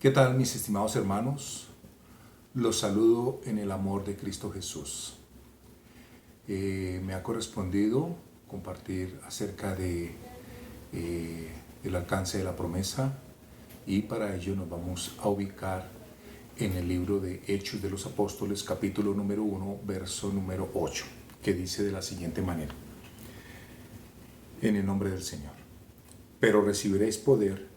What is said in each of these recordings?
¿Qué tal, mis estimados hermanos? Los saludo en el amor de Cristo Jesús. Me ha correspondido compartir acerca del alcance de la promesa, y para ello nos vamos a ubicar en el libro de Hechos de los Apóstoles, capítulo número 1, verso número 8, que dice de la siguiente manera: en el nombre del Señor. Pero recibiréis poder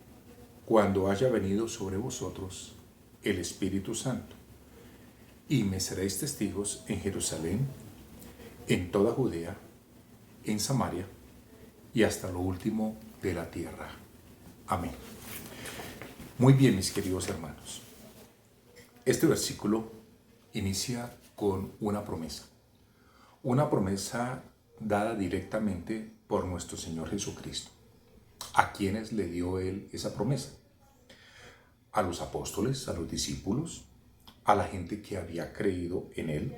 cuando haya venido sobre vosotros el Espíritu Santo, y me seréis testigos en Jerusalén, en toda Judea, en Samaria y hasta lo último de la tierra. Amén. Muy bien, mis queridos hermanos. Este versículo inicia con una promesa dada directamente por nuestro Señor Jesucristo. ¿A quiénes le dio Él esa promesa? A los apóstoles, a los discípulos, a la gente que había creído en Él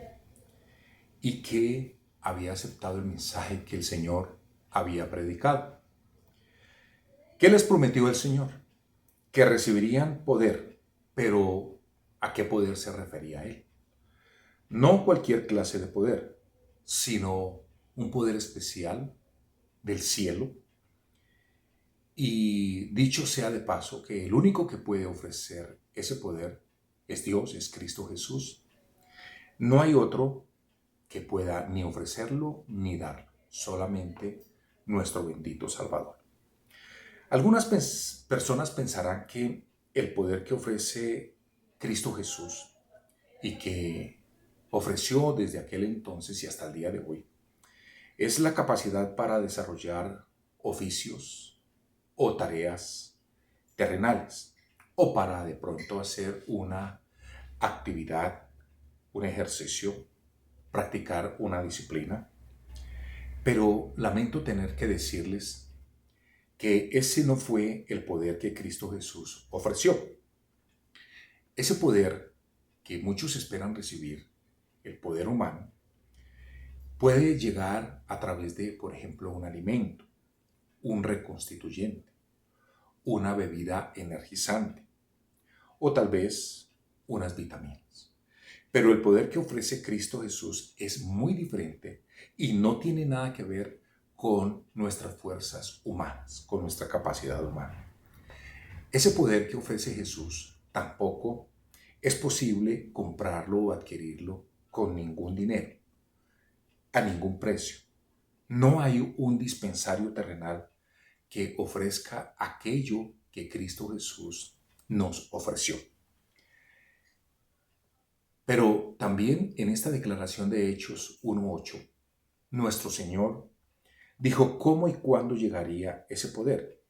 y que había aceptado el mensaje que el Señor había predicado. ¿Qué les prometió el Señor? Que recibirían poder, pero ¿a qué poder se refería Él? No cualquier clase de poder, sino un poder especial del cielo. Y dicho sea de paso, que el único que puede ofrecer ese poder es Dios, es Cristo Jesús. No hay otro que pueda ni ofrecerlo ni darlo, solamente nuestro bendito Salvador. Algunas personas pensarán que el poder que ofrece Cristo Jesús y que ofreció desde aquel entonces y hasta el día de hoy es la capacidad para desarrollar oficios o tareas terrenales, o para de pronto hacer una actividad, un ejercicio, practicar una disciplina. Pero lamento tener que decirles que ese no fue el poder que Cristo Jesús ofreció. Ese poder que muchos esperan recibir, el poder humano, puede llegar a través de, por ejemplo, un alimento, un reconstituyente, una bebida energizante o tal vez unas vitaminas. Pero el poder que ofrece Cristo Jesús es muy diferente y no tiene nada que ver con nuestras fuerzas humanas, con nuestra capacidad humana. Ese poder que ofrece Jesús tampoco es posible comprarlo o adquirirlo con ningún dinero, a ningún precio. No hay un dispensario terrenal que ofrezca aquello que Cristo Jesús nos ofreció. Pero también en esta declaración de Hechos 1:8, nuestro Señor dijo cómo y cuándo llegaría ese poder.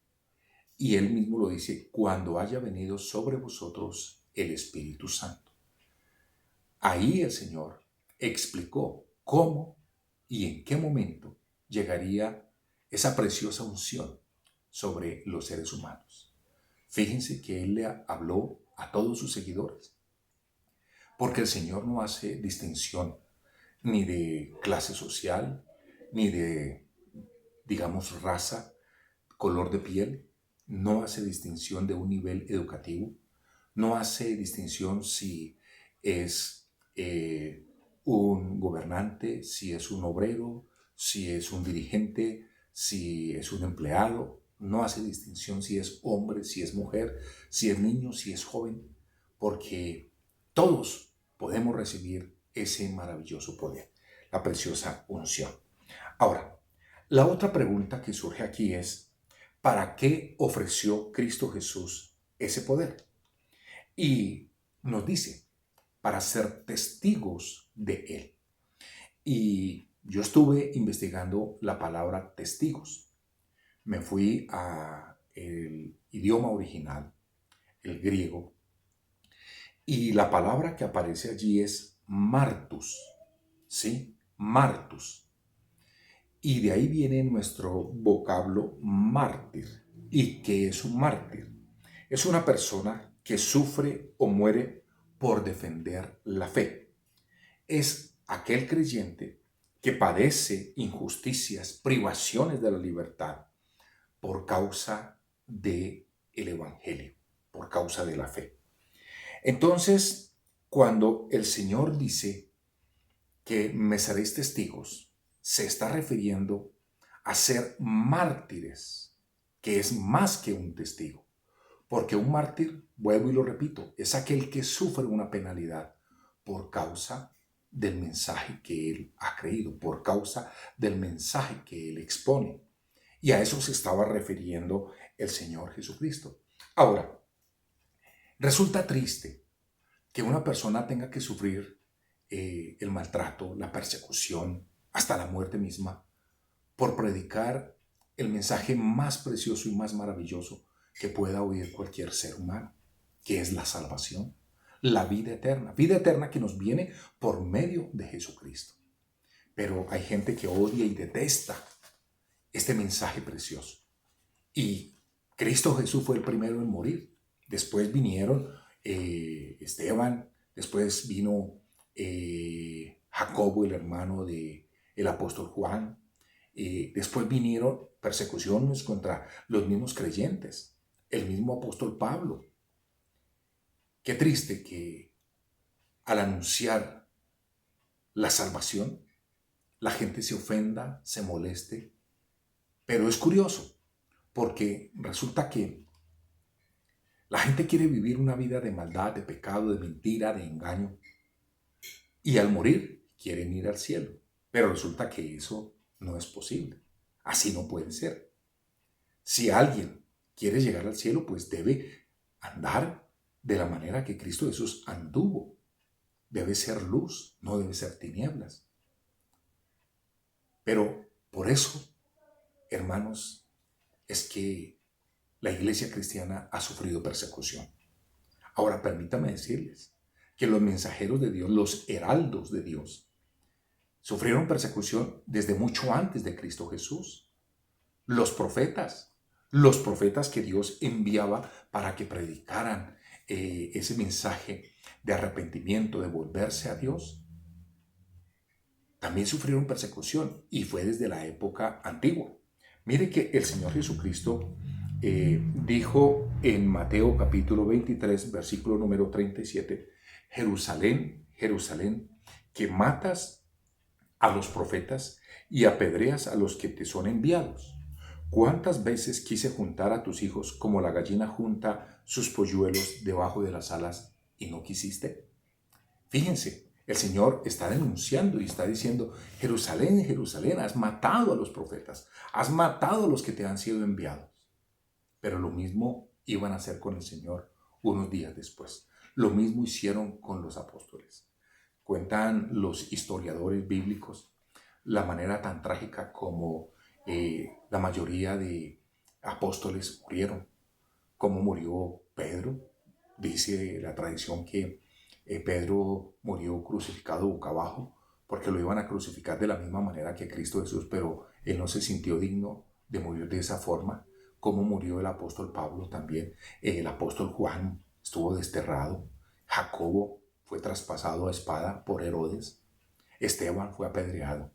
Y Él mismo lo dice: cuando haya venido sobre vosotros el Espíritu Santo. Ahí el Señor explicó cómo y en qué momento llegaría esa preciosa unción sobre los seres humanos. Fíjense que Él le habló a todos sus seguidores, porque el Señor no hace distinción ni de clase social, ni de, digamos, raza, color de piel. No hace distinción de un nivel educativo. No hace distinción si es un gobernante, si es un obrero, si es un dirigente, si es un empleado. No hace distinción si es hombre, si es mujer, si es niño, si es joven, porque todos podemos recibir ese maravilloso poder, la preciosa unción. Ahora, la otra pregunta que surge aquí es: ¿para qué ofreció Cristo Jesús ese poder? Y nos dice: para ser testigos de Él. Y yo estuve investigando la palabra testigos. Me fui al idioma original, el griego, y la palabra que aparece allí es martus, ¿sí? Martus. Y de ahí viene nuestro vocablo mártir. ¿Y qué es un mártir? Es una persona que sufre o muere por defender la fe. Es aquel creyente que padece injusticias, privaciones de la libertad por causa del Evangelio, por causa de la fe. Entonces, cuando el Señor dice que me seréis testigos, se está refiriendo a ser mártires, que es más que un testigo. Porque un mártir, vuelvo y lo repito, es aquel que sufre una penalidad por causa del mensaje que él ha creído, por causa del mensaje que él expone. Y a eso se estaba refiriendo el Señor Jesucristo. Ahora, resulta triste que una persona tenga que sufrir el maltrato, la persecución, hasta la muerte misma, por predicar el mensaje más precioso y más maravilloso que pueda oír cualquier ser humano, que es la salvación, la vida eterna que nos viene por medio de Jesucristo. Pero hay gente que odia y detesta este mensaje precioso. Y Cristo Jesús fue el primero en morir. Después vinieron Esteban, después vino Jacobo, el hermano del apóstol Juan. Después vinieron persecuciones contra los mismos creyentes, el mismo apóstol Pablo. Qué triste que al anunciar la salvación, la gente se ofenda, se moleste. Pero es curioso, porque resulta que la gente quiere vivir una vida de maldad, de pecado, de mentira, de engaño. Y al morir quieren ir al cielo. Pero resulta que eso no es posible. Así no puede ser. Si alguien quiere llegar al cielo, pues debe andar de la manera que Cristo Jesús anduvo. Debe ser luz, no debe ser tinieblas. Pero por eso, hermanos, es que la iglesia cristiana ha sufrido persecución. Ahora permítame decirles que los mensajeros de Dios, los heraldos de Dios, sufrieron persecución desde mucho antes de Cristo Jesús. Los profetas que Dios enviaba para que predicaran ese mensaje de arrepentimiento, de volverse a Dios, también sufrieron persecución y fue desde la época antigua. Mire que el Señor Jesucristo dijo en Mateo capítulo 23, versículo número 37, Jerusalén, Jerusalén, que matas a los profetas y apedreas a los que te son enviados. ¿Cuántas veces quise juntar a tus hijos como la gallina junta sus polluelos debajo de las alas y no quisiste? Fíjense, el Señor está denunciando y está diciendo, Jerusalén, Jerusalén, has matado a los profetas, has matado a los que te han sido enviados. Pero lo mismo iban a hacer con el Señor unos días después. Lo mismo hicieron con los apóstoles. Cuentan los historiadores bíblicos la manera tan trágica como la mayoría de apóstoles murieron. Como murió Pedro. Dice la tradición que Pedro murió crucificado boca abajo porque lo iban a crucificar de la misma manera que Cristo Jesús, pero él no se sintió digno de morir de esa forma. Como murió el apóstol Pablo también. El apóstol Juan estuvo desterrado. Jacobo fue traspasado a espada por Herodes. Esteban fue apedreado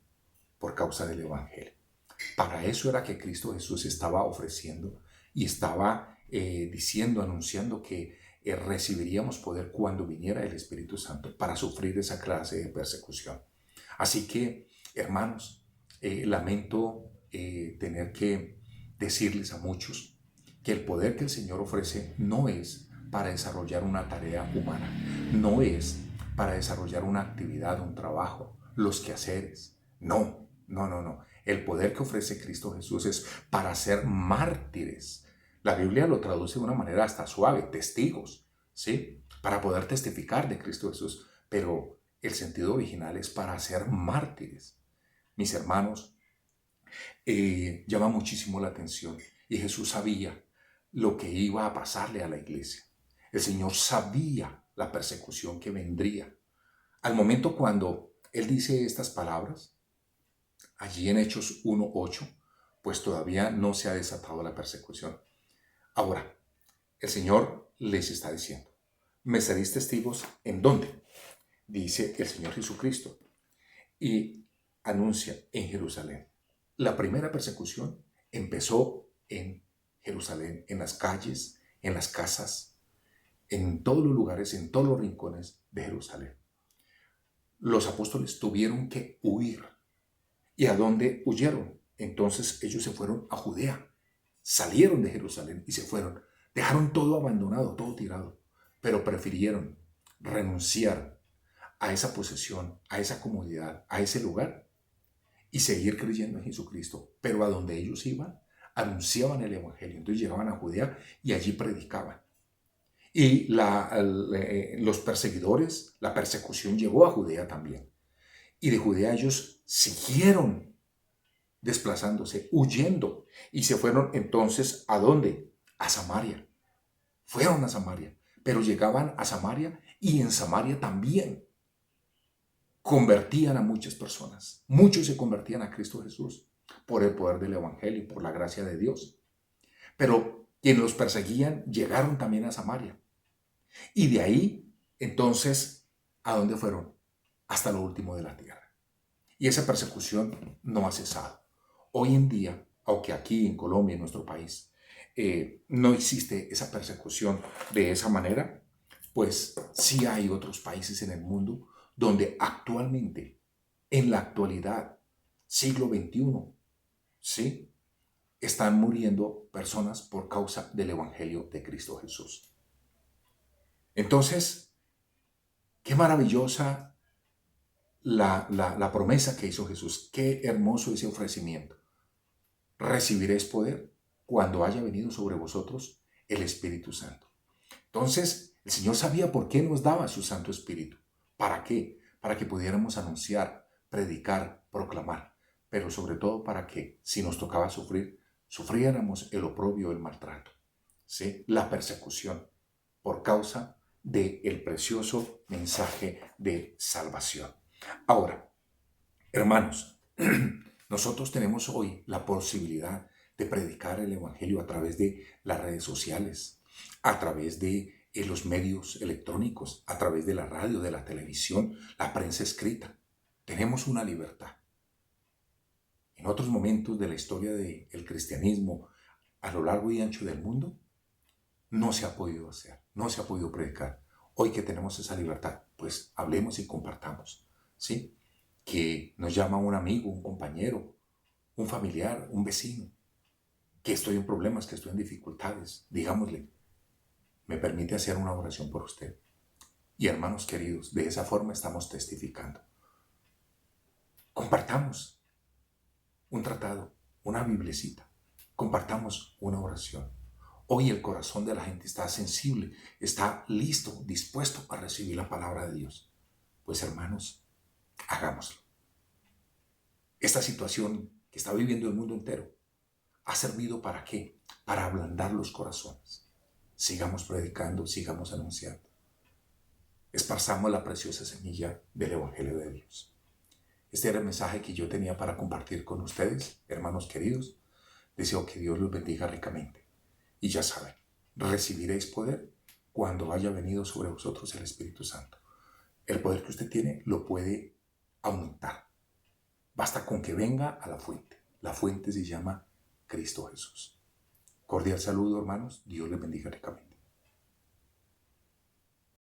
por causa del evangelio. Para eso era que Cristo Jesús estaba ofreciendo y estaba diciendo, anunciando que recibiríamos poder cuando viniera el Espíritu Santo para sufrir esa clase de persecución. Así que, hermanos, lamento tener que decirles a muchos que el poder que el Señor ofrece no es para desarrollar una tarea humana, no es para desarrollar una actividad, un trabajo, los quehaceres. No, no, no, no. El poder que ofrece Cristo Jesús es para ser mártires. La Biblia lo traduce de una manera hasta suave, testigos, ¿sí? Para poder testificar de Cristo Jesús. Pero el sentido original es para ser mártires. Mis hermanos, llama muchísimo la atención. Y Jesús sabía lo que iba a pasarle a la iglesia. El Señor sabía la persecución que vendría. Al momento cuando Él dice estas palabras, allí en Hechos 1:8, pues todavía no se ha desatado la persecución. Ahora, el Señor les está diciendo, ¿me seréis testigos en dónde? Dice el Señor Jesucristo. Y anuncia en Jerusalén. La primera persecución empezó en Jerusalén, en las calles, en las casas, en todos los lugares, en todos los rincones de Jerusalén. Los apóstoles tuvieron que huir. ¿Y a dónde huyeron? Entonces ellos se fueron a Judea. Salieron de Jerusalén y se fueron. Dejaron todo abandonado, todo tirado. Pero prefirieron renunciar a esa posesión, a esa comodidad, a ese lugar y seguir creyendo en Jesucristo. Pero a donde ellos iban, anunciaban el Evangelio. Entonces llegaban a Judea y allí predicaban. Y los perseguidores, la persecución llegó a Judea también. Y de Judea ellos siguieron desplazándose, huyendo. Y se fueron entonces, ¿a dónde? A Samaria. Fueron a Samaria. Pero llegaban a Samaria y en Samaria también convertían a muchas personas. Muchos se convertían a Cristo Jesús por el poder del Evangelio, por la gracia de Dios. Pero quienes los perseguían llegaron también a Samaria. Y de ahí, entonces, ¿a dónde fueron? Hasta lo último de la tierra. Y esa persecución no ha cesado. Hoy en día, aunque aquí en Colombia, en nuestro país, no existe esa persecución de esa manera, pues sí hay otros países en el mundo donde actualmente, en la actualidad, siglo XXI, ¿sí?, están muriendo personas por causa del Evangelio de Cristo Jesús. Entonces, qué maravillosa la promesa que hizo Jesús. Qué hermoso ese ofrecimiento. Recibiréis poder cuando haya venido sobre vosotros el Espíritu Santo. Entonces, el Señor sabía por qué nos daba su Santo Espíritu. ¿Para qué? Para que pudiéramos anunciar, predicar, proclamar. Pero sobre todo para que, si nos tocaba sufrir, sufriéramos el oprobio, el maltrato, ¿sí?, la persecución por causa del precioso mensaje de salvación. Ahora, hermanos, nosotros tenemos hoy la posibilidad de predicar el Evangelio a través de las redes sociales, a través de los medios electrónicos, a través de la radio, de la televisión, la prensa escrita. Tenemos una libertad. En otros momentos de la historia del cristianismo a lo largo y ancho del mundo, no se ha podido hacer, no se ha podido predicar. Hoy que tenemos esa libertad, pues hablemos y compartamos, ¿sí? Que nos llama un amigo, un compañero, un familiar, un vecino, que estoy en problemas, que estoy en dificultades, digámosle, me permite hacer una oración por usted. Y hermanos queridos, de esa forma estamos testificando. Compartamos un tratado, una biblecita, compartamos una oración. Hoy el corazón de la gente está sensible, está listo, dispuesto a recibir la palabra de Dios. Pues hermanos, hagámoslo. Esta situación que está viviendo el mundo entero ha servido ¿para qué? Para ablandar los corazones. Sigamos predicando, sigamos anunciando. Esparzamos la preciosa semilla del Evangelio de Dios. Este era el mensaje que yo tenía para compartir con ustedes, hermanos queridos. Deseo que Dios los bendiga ricamente. Y ya saben, recibiréis poder cuando haya venido sobre vosotros el Espíritu Santo. El poder que usted tiene lo puede aumentar. Basta con que venga a la fuente. La fuente se llama Cristo Jesús. Cordial saludo, hermanos. Dios les bendiga ricamente.